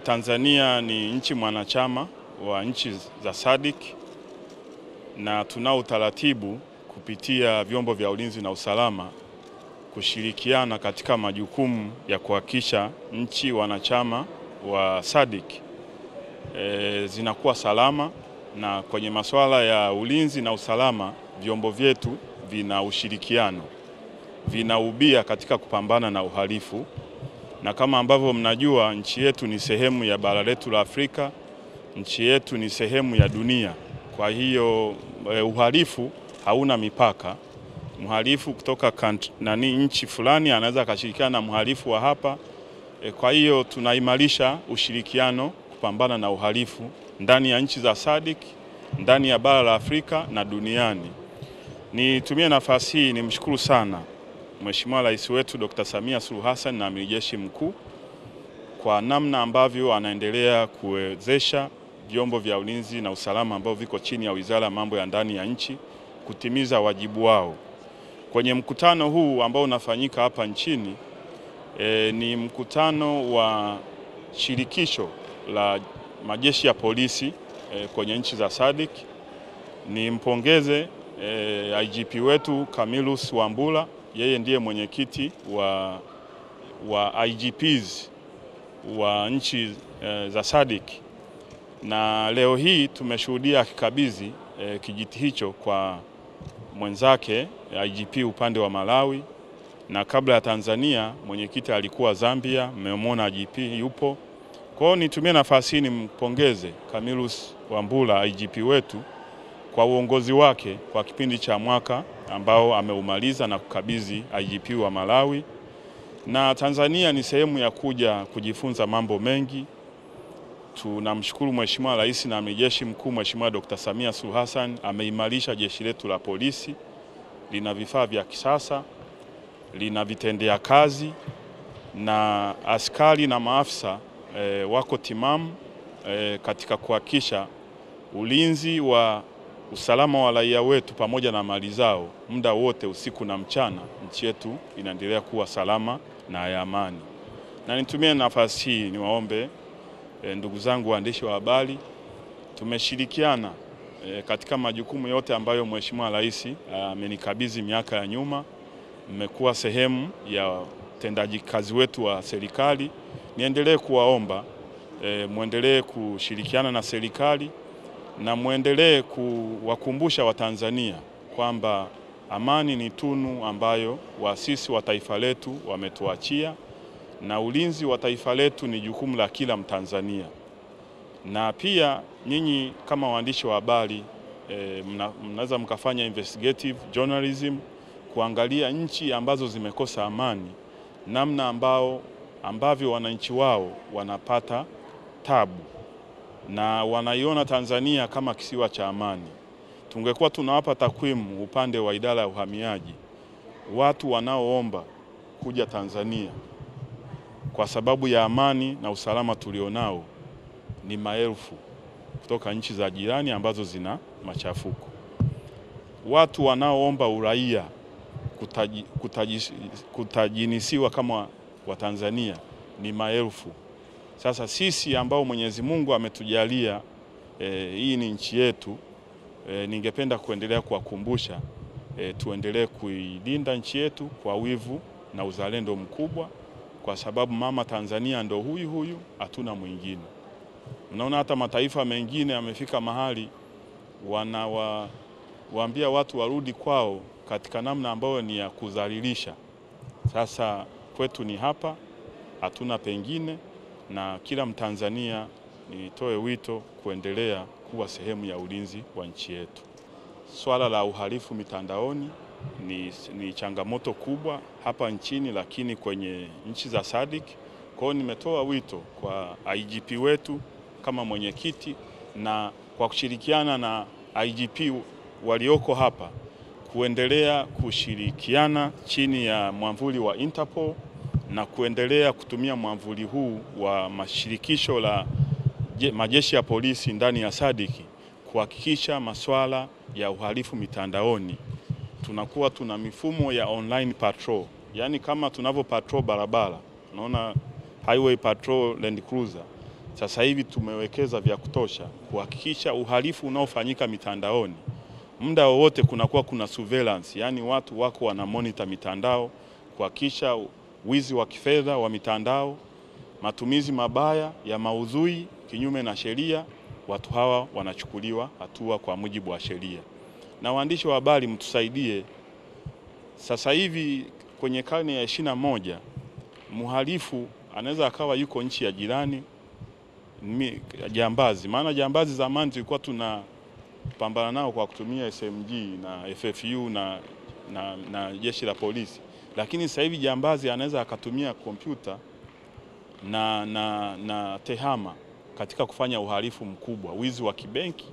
Tanzania ni nchi mwanachama wa nchi za SADC na tunao utaratibu kupitia vyombo vya ulinzi na usalama kushirikiana katika majukumu ya kuhakikisha nchi wanachama wa SADC zinakuwa salama, na kwenye masuala ya ulinzi na usalama vyombo vyetu vina ushirikiano, vinaubia katika kupambana na uhalifu. Na kama ambavyo mnajua, nchi yetu ni sehemu ya bara letu la Afrika, nchi yetu ni sehemu ya dunia. Kwa hiyo uhalifu hauna mipaka. Mhalifu kutoka nchi fulani anaweza akashirikiana na mhalifu wa hapa. Kwa hiyo tunaimarisha ushirikiano kupambana na uhalifu ndani ya nchi za SADC, ndani ya bara la Afrika na duniani. Nitumie nafasi hii nimshukuru sana Mheshimiwa Rais wetu Dr. Samia Suluhu Hassan na Amiri Jeshi Mkuu kwa namna ambavyo anaendelea kuwezesha vyombo vya ulinzi na usalama ambao viko chini ya Wizara ya Mambo ya Ndani ya nchi kutimiza wajibu wao. Kwenye mkutano huu ambao unafanyika hapa nchini, ni mkutano wa shirikisho la majeshi ya polisi kwenye nchi za SADC. Nimpongeze IGP wetu Camillus Wambura, yeye ndiye mwenyekiti wa IGPs wa nchi za SADC, na leo hii tumeshuhudia akikabidhi kijiti hicho kwa mwenzake IGP upande wa Malawi, na kabla ya Tanzania mwenyekiti alikuwa Zambia. Mmemwona IGP yupo. Kwa hiyo nitumie nafasi hii nimpongeze Camillus Wambura IGP wetu kwa uongozi wake kwa kipindi cha mwaka ambao ameumaliza na kukabidhi IGP wa Malawi. Na Tanzania ni sehemu ya kuja kujifunza mambo mengi. Tunamshukuru Mheshimiwa Rais na Amiri Jeshi Mkuu Mheshimiwa Dr. Samia Suluhu Hassan, ameimarisha jeshi letu la polisi. Lina vifaa vya kisasa, lina vitendea kazi, na askari na maafisa wako timamu katika kuhakikisha ulinzi wa usalama wa raia wetu pamoja na mali zao muda wote, usiku na mchana. Nchi yetu inaendelea kuwa salama na ya amani. Na nitumie nafasi hii niwaombe ndugu zangu waandishi wa habari, tumeshirikiana katika majukumu yote ambayo Mheshimiwa Rais amenikabidhi miaka ya nyuma. Mmekuwa sehemu ya utendaji kazi wetu wa serikali. Niendelee kuwaomba muendelee kushirikiana na serikali na muendelee kuwakumbusha Watanzania kwamba amani ni tunu ambayo waasisi wa taifa letu wametuachia, na ulinzi wa taifa letu ni jukumu la kila Mtanzania. Na pia nyinyi kama waandishi wa habari mnaweza mkafanya investigative journalism, kuangalia nchi ambazo zimekosa amani, namna ambavyo wananchi wao wanapata tabu na wanaiona Tanzania kama kisiwa cha amani. Tungekuwa tunawapa takwimu upande wa idara ya uhamiaji, watu wanaoomba kuja Tanzania kwa sababu ya amani na usalama tulionao ni maelfu kutoka nchi za jirani ambazo zina machafuko. Watu wanaoomba uraia kutajinisiwa kama Watanzania ni maelfu. Sasa sisi ambao Mwenyezi Mungu ametujalia hii ni nchi yetu, ningependa kuendelea kuwakumbusha tuendelee kuilinda nchi yetu kwa wivu na uzalendo mkubwa, kwa sababu mama Tanzania ndo huyu, hatuna mwingine. Unaona hata mataifa mengine yamefika mahali wanawaambia watu warudi kwao katika namna ambayo ni ya kudhalilisha. Sasa kwetu ni hapa, hatuna pengine, na kila Mtanzania nitoe wito kuendelea kuwa sehemu ya ulinzi wa nchi yetu. Swala la uhalifu mitandaoni ni changamoto kubwa hapa nchini, lakini kwenye nchi za SADC. Kwa hiyo nimetoa wito kwa IGP wetu kama mwenyekiti na kwa kushirikiana na IGP walioko hapa kuendelea kushirikiana chini ya mwamvuli wa Interpol na kuendelea kutumia mwamvuli huu wa mashirikisho la majeshi ya polisi ndani ya SADC kuhakikisha masuala ya uhalifu mitandaoni. Tunakuwa tuna mifumo ya online patrol, yani kama tunavyo patrol barabara, unaona highway patrol Land Cruiser, sasa hivi tumewekeza vya kutosha kuhakikisha uhalifu unaofanyika mitandaoni muda wowote kunakuwa kuna surveillance, yani watu wako wana monitor mitandao kuhakikisha wizi wa kifedha wa mitandao, matumizi mabaya ya maudhui kinyume na sheria, watu hawa wanachukuliwa hatua kwa mujibu wa sheria. Na waandishi wa habari mtusaidie, sasa hivi kwenye karne ya 21 mhalifu anaweza akawa yuko nchi ya jirani, jambazi. Maana jambazi zamani tulikuwa tunapambana nao kwa kutumia SMG na FFU na jeshi la polisi, lakini sasa hivi jambazi anaweza akatumia kompyuta na tehama katika kufanya uhalifu mkubwa, wizi wa kibenki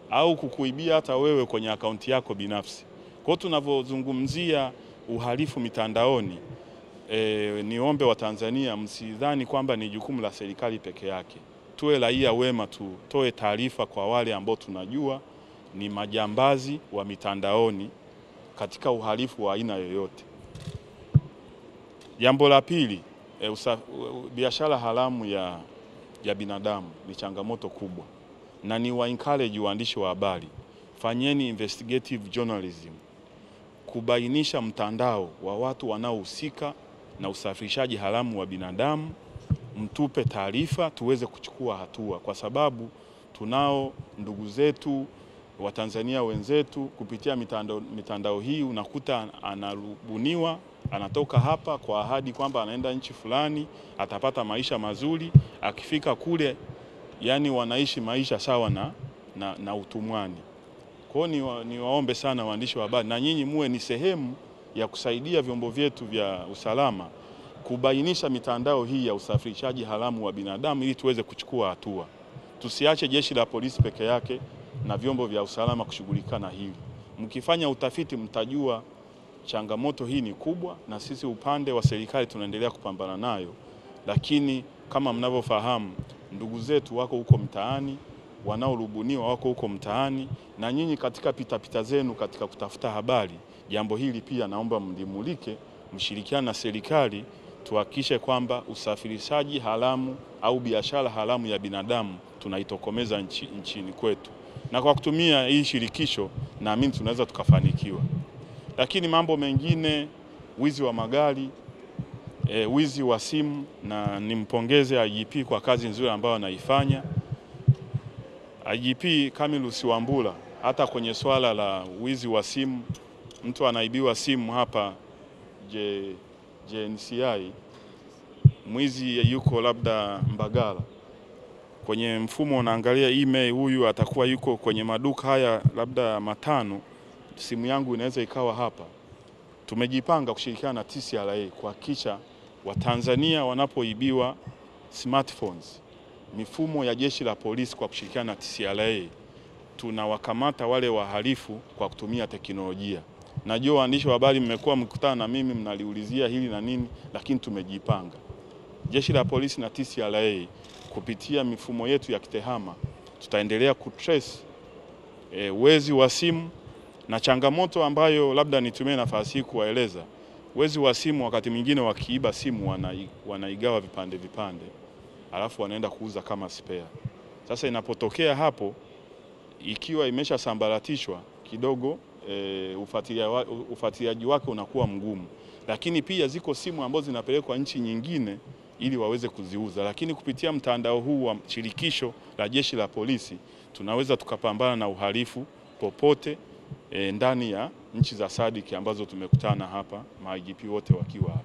au kukuibia hata wewe kwenye akaunti yako binafsi. Kwa hiyo tunavyozungumzia uhalifu mitandaoni, niombe wa Tanzania msidhani kwamba ni jukumu la serikali peke yake. Tuwe raia wema, tutoe taarifa kwa wale ambao tunajua ni majambazi wa mitandaoni katika uhalifu wa aina yoyote. Jambo la pili, biashara haramu ya binadamu ni changamoto kubwa, na ni wa encourage waandishi wa habari, fanyeni investigative journalism, kubainisha mtandao wa watu wanaohusika na usafirishaji haramu wa binadamu, mtupe taarifa tuweze kuchukua hatua, kwa sababu tunao ndugu zetu wa Tanzania wenzetu kupitia mitandao hii. Unakuta anarubuniwa, anatoka hapa kwa ahadi kwamba anaenda nchi fulani atapata maisha mazuri, akifika kule yani wanaishi maisha sawa na utumwani. Kwa hiyo niwaombe sana waandishi wa habari, na nyinyi muwe ni sehemu ya kusaidia vyombo vyetu vya usalama kubainisha mitandao hii ya usafirishaji haramu wa binadamu ili tuweze kuchukua hatua. Tusiache jeshi la polisi peke yake na vyombo vya usalama kushughulika na hili. Mkifanya utafiti mtajua changamoto hii ni kubwa, na sisi upande wa serikali tunaendelea kupambana nayo, lakini kama mnavyofahamu ndugu zetu wako huko mtaani, wanaorubuniwa wako huko mtaani, na nyinyi katika pitapita zenu katika kutafuta habari, jambo hili pia naomba mlimulike, mshirikiane na serikali, tuhakikishe kwamba usafirishaji haramu au biashara haramu ya binadamu tunaitokomeza nchini kwetu. Na kwa kutumia hii shirikisho naamini tunaweza tukafanikiwa. Lakini mambo mengine, wizi wa magari, wizi wa simu, na nimpongeze IGP kwa kazi nzuri ambayo anaifanya. IGP Camillus Wambura, hata kwenye swala la wizi wa simu, mtu anaibiwa simu hapa JNCI, mwizi yuko labda Mbagala, kwenye mfumo unaangalia email, huyu atakuwa yuko kwenye maduka haya labda matano, simu yangu inaweza ikawa hapa. Tumejipanga kushirikiana na TCRA kuhakikisha Watanzania wanapoibiwa smartphones, mifumo ya jeshi la polisi kwa kushirikiana na TCRA tunawakamata wale wahalifu kwa kutumia teknolojia. Najua waandishi wa habari mmekuwa mkutana na mimi mnaliulizia hili na nini, lakini tumejipanga. Jeshi la polisi na TCRA kupitia mifumo yetu ya kitehama tutaendelea kutrace wezi wa simu, na changamoto ambayo labda nitumie nafasi hii kuwaeleza, wezi wa simu wakati mwingine wakiiba simu wanaigawa vipande vipande, alafu wanaenda kuuza kama spare. Sasa inapotokea hapo, ikiwa imesha sambaratishwa kidogo, ufuatiliaji wake unakuwa mgumu. Lakini pia ziko simu ambazo zinapelekwa nchi nyingine ili waweze kuziuza, lakini kupitia mtandao huu wa shirikisho la jeshi la polisi tunaweza tukapambana na uhalifu popote ndani ya nchi za SADC ambazo tumekutana hapa, ma IGP wote wakiwa hapa.